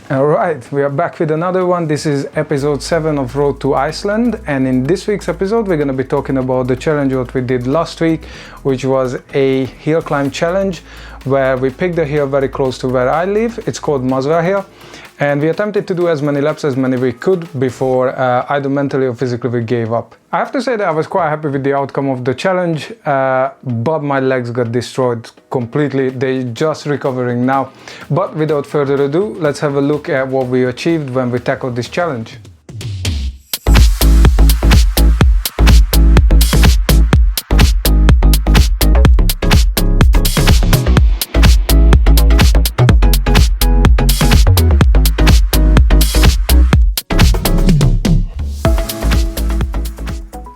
Alright, we are back with another one. This is episode 7 of Road to Iceland, and in this week's episode we're going to be talking about the challenge what we did last week, which was a hill climb challenge where we picked a hill very close to where I live. It's called Muswell Hill, and we attempted to do as many laps as many we could before either mentally or physically we gave up. I have to say that I was quite happy with the outcome of the challenge, but my legs got destroyed completely. They're just recovering now. But without further ado, let's have a look at what we achieved when we tackled this challenge.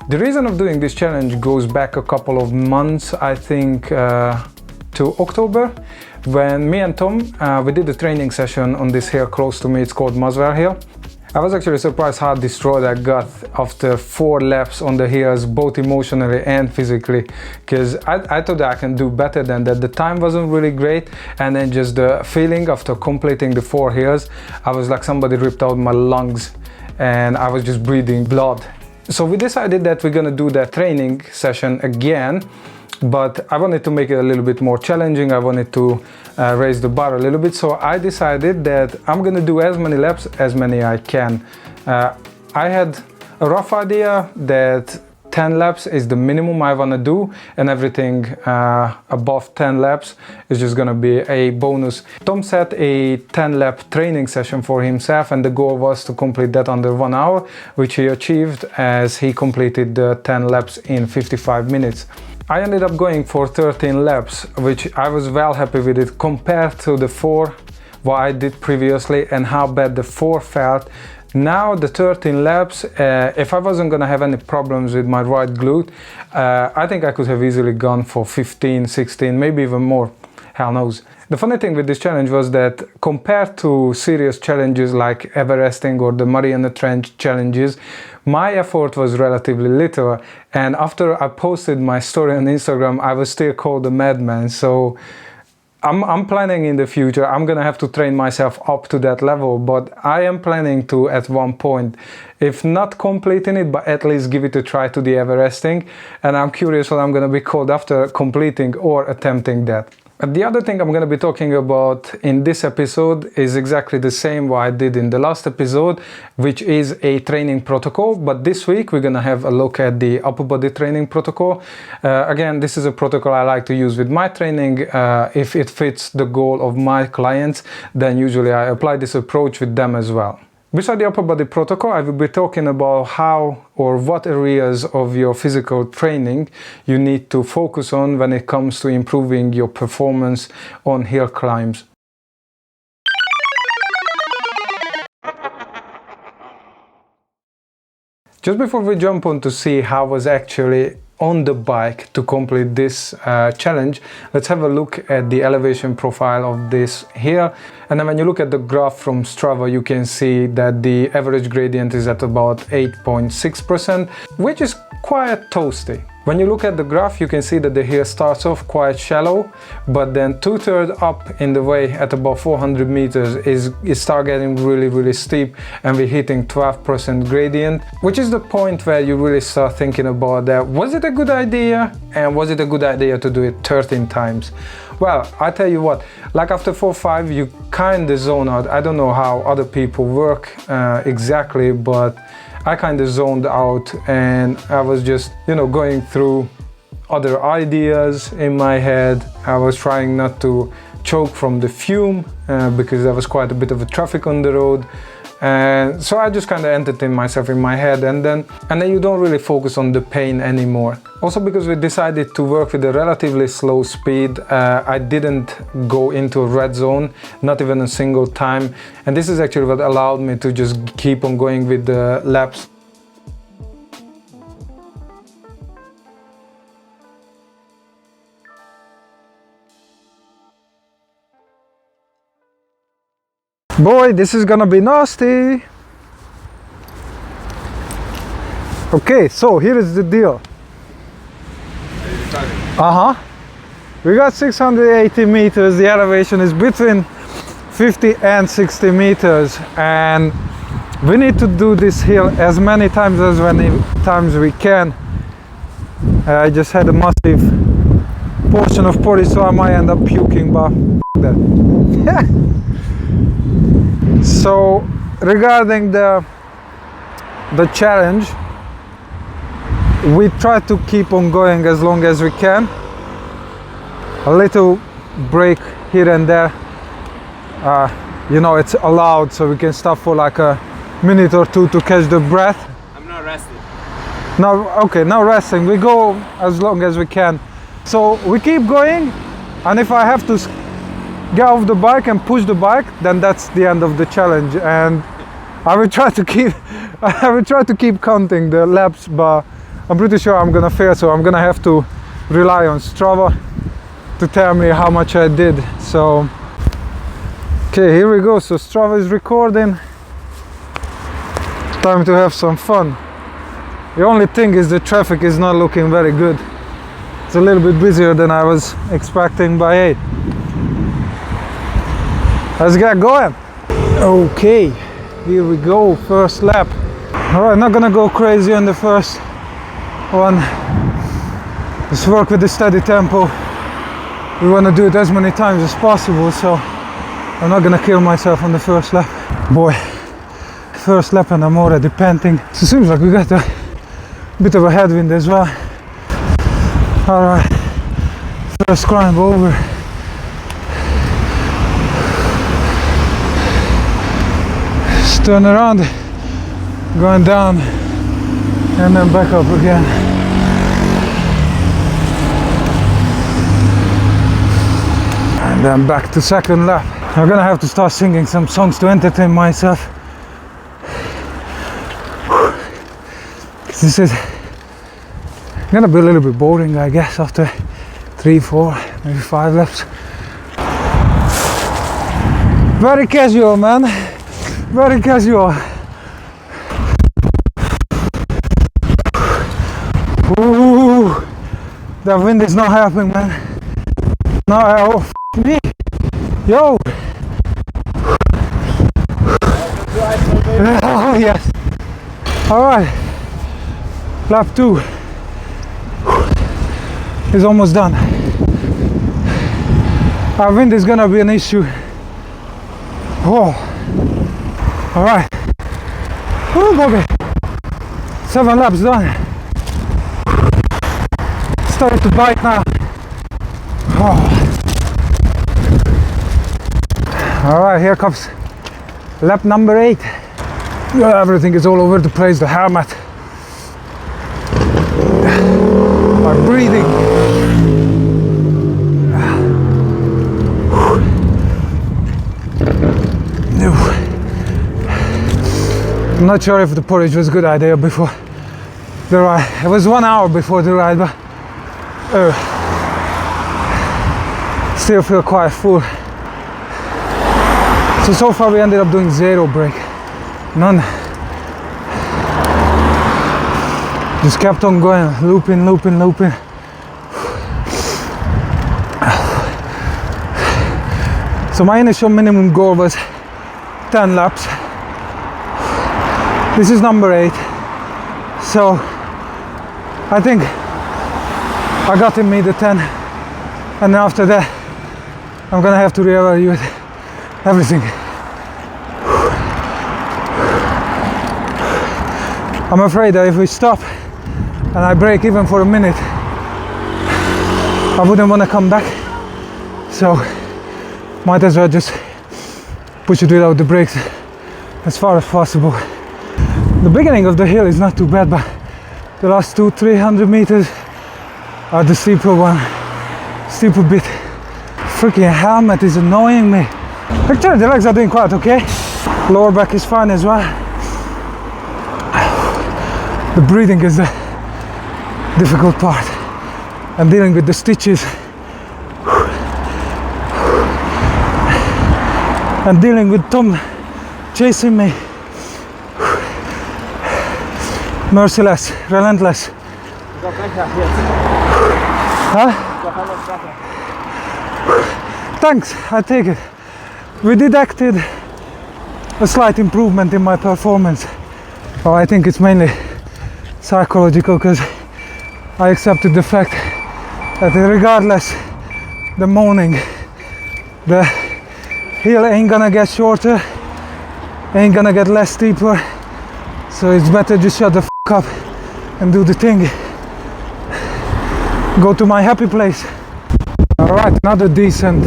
The reason of doing this challenge goes back a couple of months, I think, to October, when me and Tom, we did a training session on this hill close to me. It's called Muswell Hill. I was actually surprised how destroyed I got after 4 laps on the hills, both emotionally and physically, because I thought I can do better than that. The time wasn't really great, and then just the feeling after completing the 4 hills, I was like somebody ripped out my lungs and I was just breathing blood. So we decided that we're gonna do that training session again, but I wanted to make it a little bit more challenging. I wanted to raise the bar a little bit, so I decided that I'm gonna do as many laps as many I can. I had a rough idea that 10 laps is the minimum I want to do, and everything above 10 laps is just going to be a bonus. Tom set a 10 lap training session for himself, and the goal was to complete that under 1 hour, which he achieved as he completed the 10 laps in 55 minutes. I ended up going for 13 laps, which I was well happy with it compared to the 4 what I did previously and how bad the 4 felt. Now the 13 laps, if I wasn't gonna have any problems with my right glute, I think I could have easily gone for 15, 16, maybe even more, hell knows. The funny thing with this challenge was that compared to serious challenges like Everesting or the Mariana Trench challenges, my effort was relatively little, and after I posted my story on Instagram, I was still called a madman. So I'm planning in the future, I'm gonna have to train myself up to that level, but I am planning to at one point, if not completing it, but at least give it a try to the Everesting, and I'm curious what I'm gonna be called after completing or attempting that. The other thing I'm going to be talking about in this episode is exactly the same what I did in the last episode, which is a training protocol. But this week we're going to have a look at the upper body training protocol. Again, this is a protocol I like to use with my training. If it fits the goal of my clients, then usually I apply this approach with them as well. Beside the upper body protocol, I will be talking about how or what areas of your physical training you need to focus on when it comes to improving your performance on hill climbs. Just before we jump on to see how I was actually on the bike to complete this challenge, let's have a look at the elevation profile of this hill. And then when you look at the graph from Strava, you can see that the average gradient is at about 8.6%, which is quite toasty. When you look at the graph, you can see that the hill starts off quite shallow, but then 2/3 up in the way at about 400 meters it starts getting really steep, and we're hitting 12% gradient, which is the point where you really start thinking about that. Was it a good idea? And was it a good idea to do it 13 times? Well, I tell you what, like after 4 or 5, you kind of zone out. I don't know how other people work exactly, but I kind of zoned out, and I was just, going through other ideas in my head. I was trying not to choke from the fume because there was quite a bit of a traffic on the road. And so I just kind of entertained myself in my head, and then you don't really focus on the pain anymore. Also, because we decided to work with a relatively slow speed, I didn't go into a red zone, not even a single time. And this is actually what allowed me to just keep on going with the laps. Boy, this is gonna be nasty. Okay, so here is the deal. We got 680 meters. The elevation is between 50 and 60 meters, and we need to do this hill as many times we can. I just had a massive portion of porridge, so I might end up puking, but that. So regarding the challenge, we try to keep on going as long as we can. A little break here and there, you know, it's allowed, so we can stop for like a minute or two to catch the breath. I'm not resting. No, okay, no resting. We go as long as we can. So we keep going, and if I have to get off the bike and push the bike, then that's the end of the challenge. And I will try to keep counting the laps, but I'm pretty sure I'm gonna fail, so I'm gonna have to rely on Strava to tell me how much I did. So okay, here we go. So Strava is recording. Time to have some fun. The only thing is the traffic is not looking very good. It's a little bit busier than I was expecting by 8. Let's get going. Okay, here we go, first lap. All right, not gonna go crazy on the first one. Just work with the steady tempo. We want to do it as many times as possible, so I'm not gonna kill myself on the first lap. Boy, first lap and I'm already panting. So it seems like we got a bit of a headwind as well. All right, first climb over. Just turn around, going down, and then back up again. And then back to second lap. I'm gonna have to start singing some songs to entertain myself. This is gonna be a little bit boring, I guess, after 3, 4, maybe 5 laps. Very casual, man. Very casual. Ooh, the wind is not helping, man. No, oh, f me. Yo. Oh, yes. All right. Lap 2 is almost done. Our wind is gonna be an issue. Oh. All right. Oh, baby. 7 laps done. Starting to bite now. Oh. All right, here comes lap number 8. Everything is all over the place. The helmet, my breathing. I'm not sure if the porridge was a good idea before the ride. It was 1 hour before the ride, but still feel quite full. So far we ended up doing 0 break, none. Just kept on going, looping. So my initial minimum goal was 10 laps. This is number 8. So I think I got in me the 10, and after that I'm gonna have to reevaluate everything. I'm afraid that if we stop and I break even for a minute, I wouldn't want to come back. So might as well just push it without the brakes as far as possible. The beginning of the hill is not too bad, but the last 200-300 meters are the steeper bit. Freaking helmet is annoying me. Actually, the legs are doing quite okay. Lower back is fine as well. The breathing is the difficult part, and dealing with the stitches and dealing with Tom chasing me. Merciless, relentless. Huh? Thanks, I take it. we detected a slight improvement in my performance. Well, I think it's mainly psychological, because I accepted the fact that regardless the morning, the hill ain't gonna get shorter, ain't gonna get less steeper, so it's better just shut the f up and do the thing. Go to my happy place. Alright, another decent.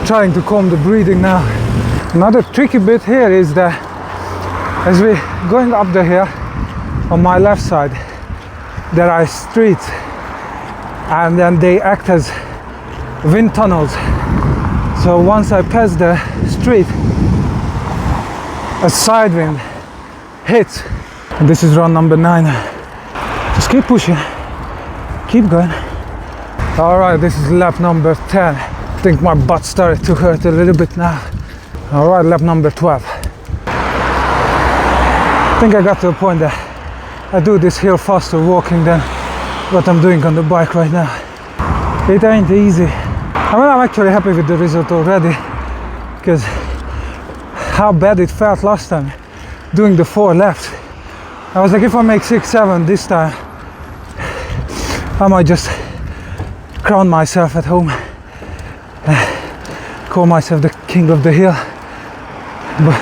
Trying to calm the breathing now. Another tricky bit here is that as we're going up the hill, on my left side there are streets, and then they act as wind tunnels. So once I pass the street, a side wind hits, and this is run number 9. Just keep pushing, keep going. Alright, this is lap number 10. I think my butt started to hurt a little bit now. Alright, lap number 12. I think I got to a point that I do this hill faster walking than what I'm doing on the bike right now. It ain't easy. I mean, I'm actually happy with the result already, because how bad it felt last time doing the 4 laps. I was like, if I make 6-7 this time, I might just crown myself at home, call myself the king of the hill. But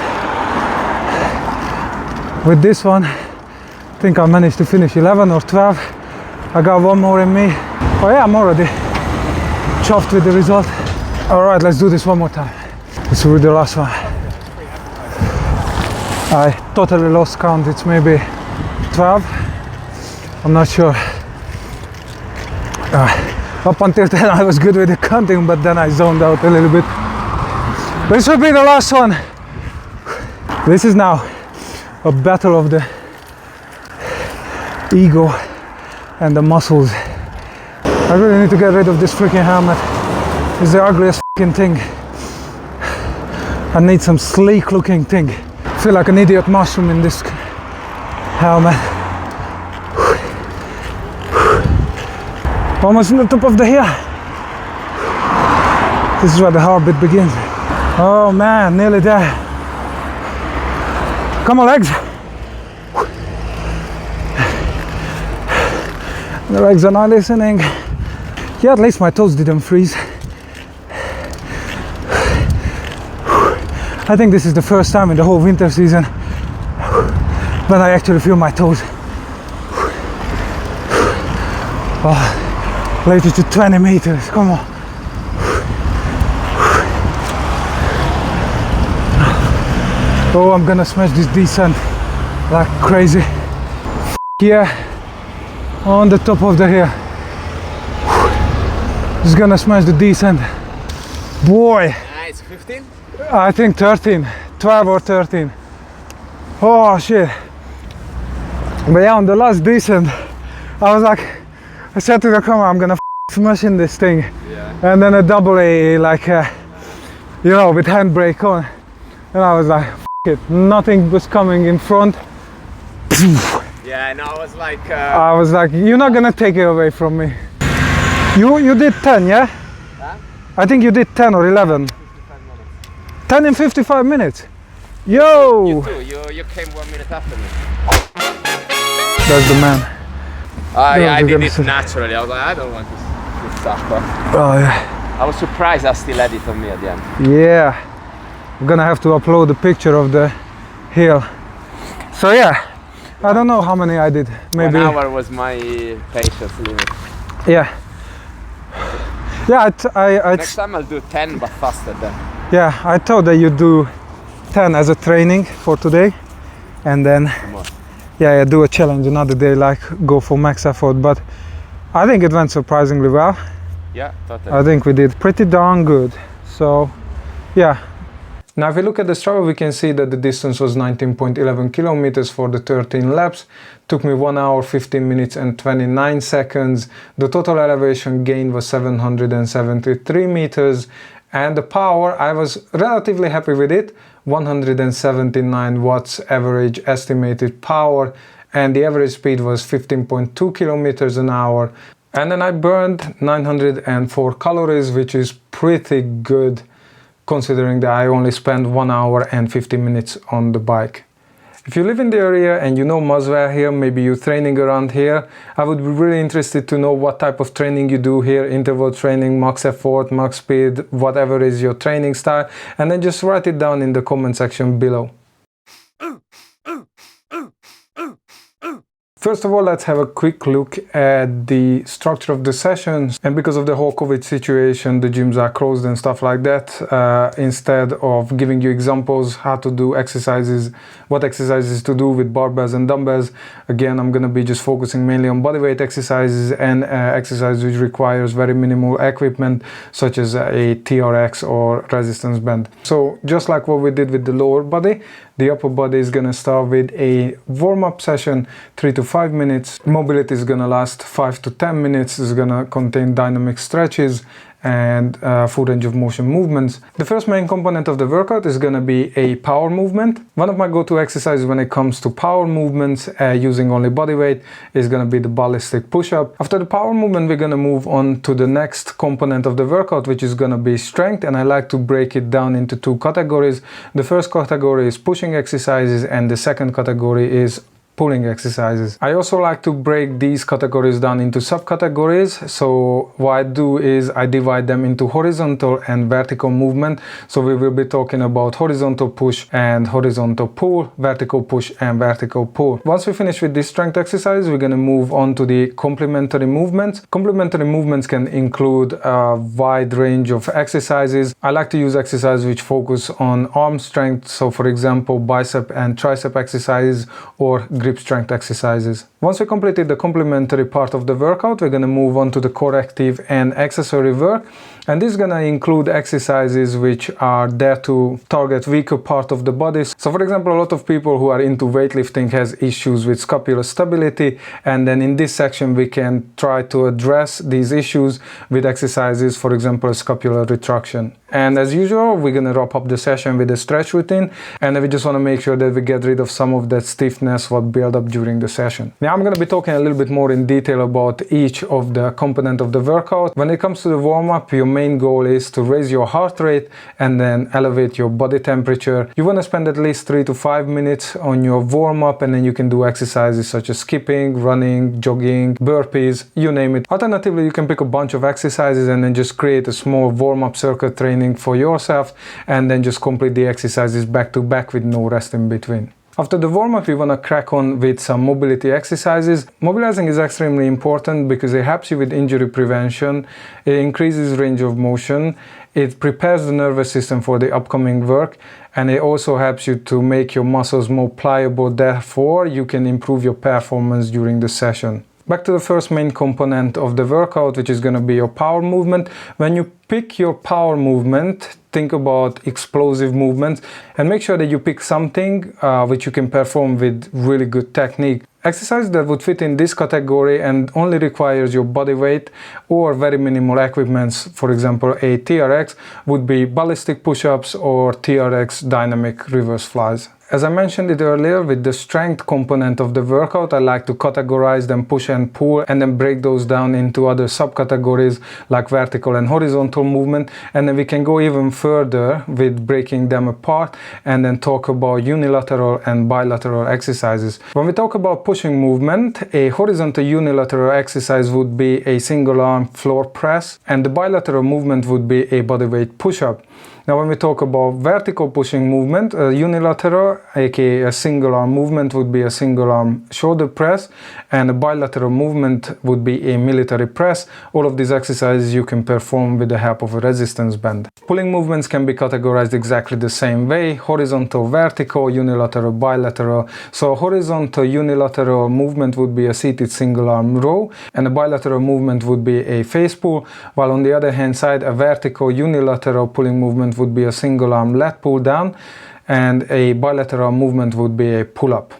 with this one, I think I managed to finish 11 or 12. I got one more in me. Oh yeah, I'm already chuffed with the result. Alright, let's do this one more time. This will be the last one. I totally lost count, it's maybe 12. I'm not sure. Up until then I was good with the counting, but then I zoned out a little bit. This will be the last one. This is now a battle of the ego and the muscles. I really need to get rid of this freaking helmet. It's the ugliest freaking thing. I need some sleek looking thing. I feel like an idiot mushroom in this helmet. Almost on the top of the hill. This is where the hard bit begins. Oh man, nearly there. Come on, legs. The legs are not listening. Yeah, at least my toes didn't freeze. I think this is the first time in the whole winter season when I actually feel my toes. Oh, latest to 20 meters, come on. Oh, I'm gonna smash this descent like crazy. Yeah, on the top of the hill. Just gonna smash the descent. Boy! It's 15? I think 13, 12 or 13. Oh shit. But yeah, on the last descent, I was like, I said to the camera, I'm gonna smash in this thing. Yeah. And then a double A, like, you know, with handbrake on. And I was like, it. Nothing was coming in front. Yeah, and I was like, you're not gonna take it away from me. You did 10, yeah? Huh? I think you did 10 or 11. 55 minutes. 10 in 55 minutes. Yo! You too. You came 1 minute after me. That's the man. Yeah, I did it naturally. I was like, I don't want this sucker. Oh yeah. I was surprised I still had it on me at the end. Yeah. I'm gonna have to upload a picture of the hill. So yeah, I don't know how many I did. Maybe 1 hour was my patience limit. Yeah. Yeah, Next time I'll do 10, but faster then. Yeah, I thought that you do 10 as a training for today, and then yeah, do a challenge another day, like go for max effort. But I think it went surprisingly well. Yeah, totally. I think we did pretty darn good. So yeah. Now if we look at the Strava, we can see that the distance was 19.11 kilometers for the 13 laps. Took me 1 hour, 15 minutes and 29 seconds. The total elevation gain was 773 meters. And the power, I was relatively happy with it. 179 watts average estimated power. and the average speed was 15.2 kilometers an hour. And then I burned 904 calories, which is pretty good considering that I only spent 1 hour and 50 minutes on the bike. If you live in the area and you know Muswell Hill, maybe you're training around here, I would be really interested to know what type of training you do here, interval training, max effort, max speed, whatever is your training style, and then just write it down in the comment section below. First of all, let's have a quick look at the structure of the sessions. And because of the whole COVID situation, the gyms are closed and stuff like that. Instead of giving you examples how to do exercises, what exercises to do with barbells and dumbbells, again, I'm going to be just focusing mainly on bodyweight exercises and exercises which requires very minimal equipment, such as a TRX or resistance band. So just like what we did with the lower body, the upper body is going to start with a warm-up session, 3 to 5 minutes. Mobility is going to last 5 to 10 minutes. It's going to contain dynamic stretches and full range of motion movements. The first main component of the workout is going to be a power movement. One of my go-to exercises when it comes to power movements using only body weight is going to be the ballistic push-up. After the power movement, we're going to move on to the next component of the workout, which is going to be strength, and I like to break it down into two categories. The first category is pushing exercises and the second category is pulling exercises. I also like to break these categories down into subcategories. So what I do is I divide them into horizontal and vertical movement. So we will be talking about horizontal push and horizontal pull, vertical push and vertical pull. Once we finish with this strength exercise, we're going to move on to the complementary movements. Complementary movements can include a wide range of exercises. I like to use exercises which focus on arm strength. So for example, bicep and tricep exercises or grip strength exercises. Once we completed the complementary part of the workout, we're going to move on to the corrective and accessory work, and this is going to include exercises which are there to target weaker part of the body. So for example, a lot of people who are into weightlifting has issues with scapular stability, and then in this section we can try to address these issues with exercises, for example, scapular retraction. And as usual, we're going to wrap up the session with a stretch routine, and we just want to make sure that we get rid of some of that stiffness what build up during the session. Now I'm going to be talking a little bit more in detail about each of the component of the workout. When it comes to the warm-up, your main goal is to raise your heart rate and then elevate your body temperature. You want to spend at least 3 to 5 minutes on your warm-up, and then you can do exercises such as skipping, running, jogging, burpees, you name it. Alternatively, you can pick a bunch of exercises and then just create a small warm-up circuit training for yourself, and then just complete the exercises back to back with no rest in between. After the warm-up, we want to crack on with some mobility exercises. Mobilizing is extremely important because it helps you with injury prevention, it increases range of motion, it prepares the nervous system for the upcoming work, and it also helps you to make your muscles more pliable, therefore you can improve your performance during the session. Back to the first main component of the workout, which is going to be your power movement. When you pick your power movement, think about explosive movements and make sure that you pick something which you can perform with really good technique. Exercise that would fit in this category and only requires your body weight or very minimal equipments, for example a TRX, would be ballistic push-ups or TRX dynamic reverse flies. As I mentioned it earlier, with the strength component of the workout, I like to categorize them, push and pull, and then break those down into other subcategories like vertical and horizontal movement, and then we can go even further with breaking them apart and then talk about unilateral and bilateral exercises. When we talk about pushing movement, a horizontal unilateral exercise would be a single arm floor press, and the bilateral movement would be a bodyweight push-up. Now when we talk about vertical pushing movement, unilateral, aka a single arm movement, would be a single arm shoulder press, and a bilateral movement would be a military press. All of these exercises you can perform with the help of a resistance band. Pulling movements can be categorized exactly the same way: horizontal, vertical, unilateral, bilateral. So a horizontal unilateral movement would be a seated single arm row, and a bilateral movement would be a face pull, while on the other hand side, a vertical unilateral pulling movement would be a single arm lat pull down, and a bilateral movement would be a pull up.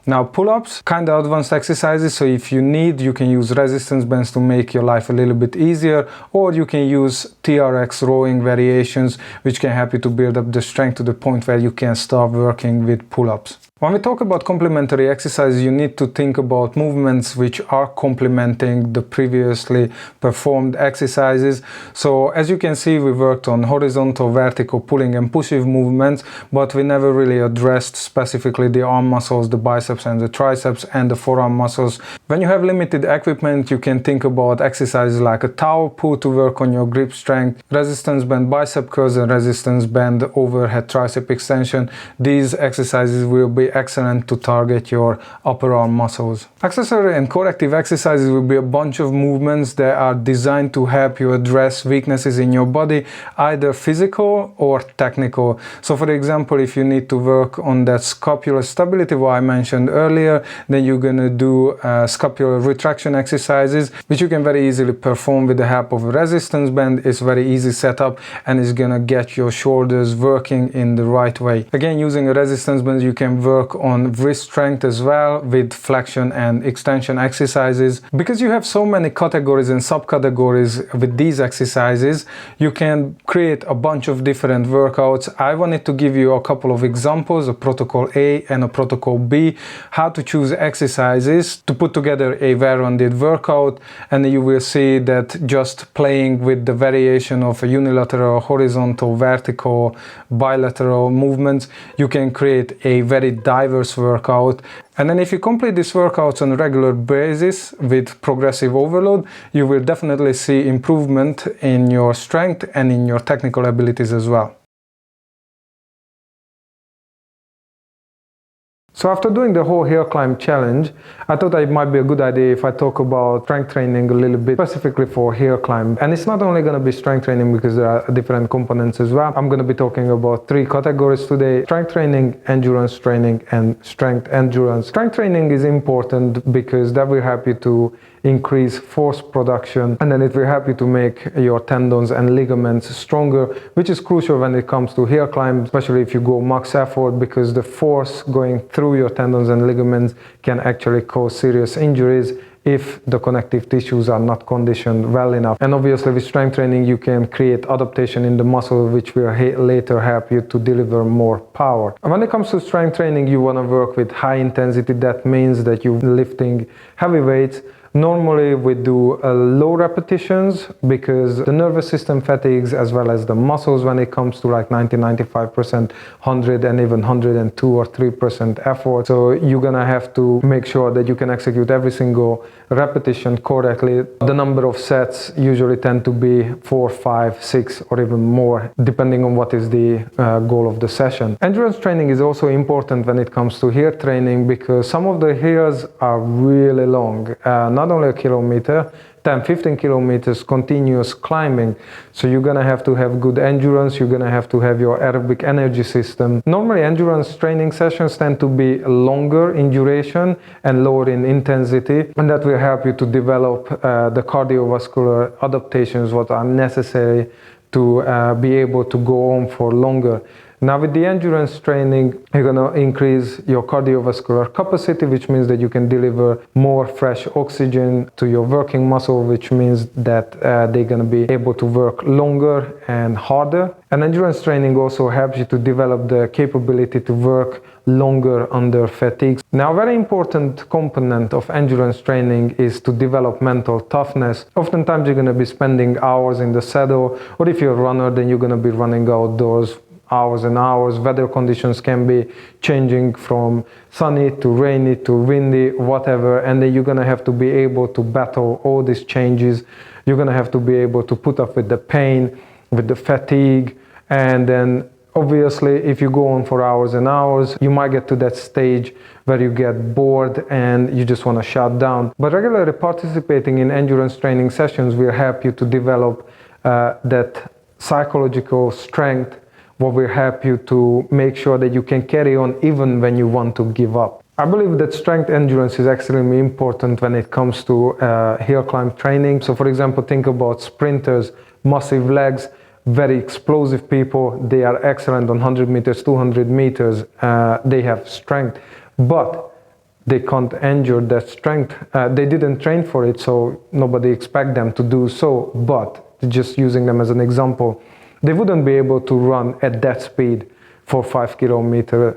Now pull-ups, kind of advanced exercises, so if you need, you can use resistance bands to make your life a little bit easier, or you can use TRX rowing variations, which can help you to build up the strength to the point where you can start working with pull-ups. When we talk about complementary exercises, you need to think about movements which are complementing the previously performed exercises. So as you can see, we worked on horizontal, vertical, pulling and pushing movements, but we never really addressed specifically the arm muscles, the biceps and the triceps and the forearm muscles. When you have limited equipment, you can think about exercises like a tower pull to work on your grip strength, resistance band bicep curls and resistance band overhead tricep extension. These exercises will be excellent to target your upper arm muscles. Accessory and corrective exercises will be a bunch of movements that are designed to help you address weaknesses in your body, either physical or technical. So for example, if you need to work on that scapular stability what I mentioned earlier, then you're gonna do scapular retraction exercises, which you can very easily perform with the help of a resistance band. It's very easy setup and it's gonna get your shoulders working in the right way. Again, using a resistance band, you can work on wrist strength as well with flexion and extension exercises. Because you have so many categories and subcategories with these exercises, you can create a bunch of different workouts. I wanted to give you a couple of examples, a protocol A and a protocol B, how to choose exercises to put together a well-rounded workout, and you will see that just playing with the variation of a unilateral, horizontal, vertical, bilateral movements, you can create a very diverse workout. And then if you complete these workouts on a regular basis with progressive overload, you will definitely see improvement in your strength and in your technical abilities as well. So after doing the whole hill climb challenge, I thought it might be a good idea if I talk about strength training a little bit, specifically for hill climb. And it's not only going to be strength training because there are different components as well. I'm going to be talking about 3 categories today: strength training, endurance training, and strength endurance. Strength training is important because that will help you to increase force production, and then it will help you to make your tendons and ligaments stronger, which is crucial when it comes to hill climb, especially if you go max effort, because the force going through your tendons and ligaments can actually cause serious injuries if the connective tissues are not conditioned well enough. And obviously with strength training you can create adaptation in the muscle, which will later help you to deliver more power. And when it comes to strength training, you want to work with high intensity. That means that you're lifting heavy weights. Normally we do low repetitions because the nervous system fatigues as well as the muscles when it comes to like 90-95%, 100 and even 102 or 3% effort. So you're gonna have to make sure that you can execute every single repetition correctly. The number of sets usually tend to be 4, 5, 6 or even more, depending on what is the goal of the session. Endurance training is also important when it comes to hill training because some of the hills are really long. Not only a kilometer, 10-15 kilometers continuous climbing. So you're gonna have to have good endurance, you're gonna have to have your aerobic energy system. Normally endurance training sessions tend to be longer in duration and lower in intensity, and that will help you to develop the cardiovascular adaptations what are necessary to be able to go on for longer. Now with the endurance training, you're going to increase your cardiovascular capacity, which means that you can deliver more fresh oxygen to your working muscle, which means that they're going to be able to work longer and harder. And endurance training also helps you to develop the capability to work longer under fatigue. Now, a very important component of endurance training is to develop mental toughness. Oftentimes you're going to be spending hours in the saddle, or if you're a runner, then you're going to be running outdoors hours and hours. Weather conditions can be changing from sunny to rainy to windy, whatever, and then you're gonna have to be able to battle all these changes. You're gonna have to be able to put up with the pain, with the fatigue, and then obviously if you go on for hours and hours, you might get to that stage where you get bored and you just want to shut down. But regularly participating in endurance training sessions will help you to develop that psychological strength, what will help you to make sure that you can carry on even when you want to give up. I believe that strength endurance is extremely important when it comes to hill climb training. So for example, think about sprinters, massive legs, very explosive people. They are excellent on 100 meters, 200 meters. They have strength. But they can't endure that strength. They didn't train for it, so nobody expects them to do so. But just using them as an example, they wouldn't be able to run at that speed for 5 kilometers.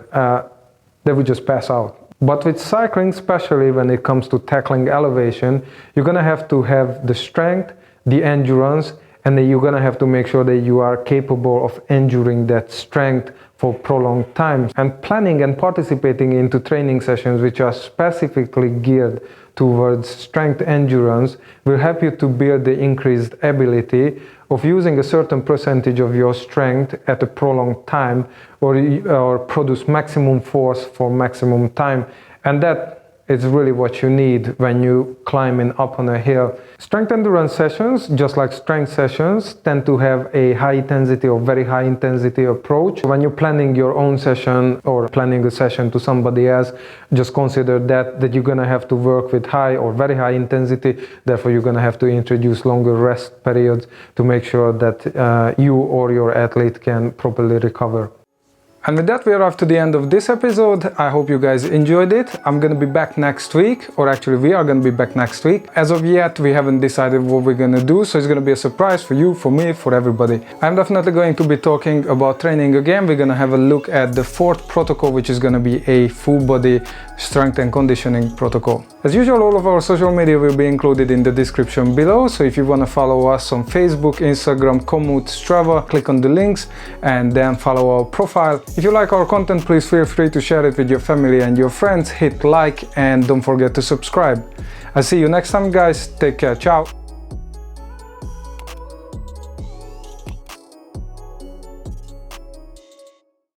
They would just pass out. But with cycling, especially when it comes to tackling elevation, you're gonna have to have the strength, the endurance, and then you're gonna have to make sure that you are capable of enduring that strength for prolonged times. And planning and participating into training sessions which are specifically geared towards strength endurance will help you to build the increased ability of using a certain percentage of your strength at a prolonged time, or produce maximum force for maximum time. And that is really what you need when you climbing up on a hill. Strength endurance sessions, just like strength sessions, tend to have a high intensity or very high intensity approach. When you're planning your own session or planning a session to somebody else, just consider that you're gonna have to work with high or very high intensity. Therefore, you're gonna have to introduce longer rest periods to make sure that you or your athlete can properly recover. And with that, we arrived to the end of this episode. I hope you guys enjoyed it. I'm gonna be back next week, or actually we are gonna be back next week. As of yet, we haven't decided what we're gonna do, so it's gonna be a surprise for you, for me, for everybody. I'm definitely going to be talking about training again. We're gonna have a look at the 4th protocol, which is gonna be a full body strength and conditioning protocol. As usual, all of our social media will be included in the description below, so if you wanna follow us on Facebook, Instagram, Komoot, Strava, click on the links and then follow our profile. If you like our content, please feel free to share it with your family and your friends, hit like and don't forget to subscribe. I'll see you next time, guys. Take care. Ciao.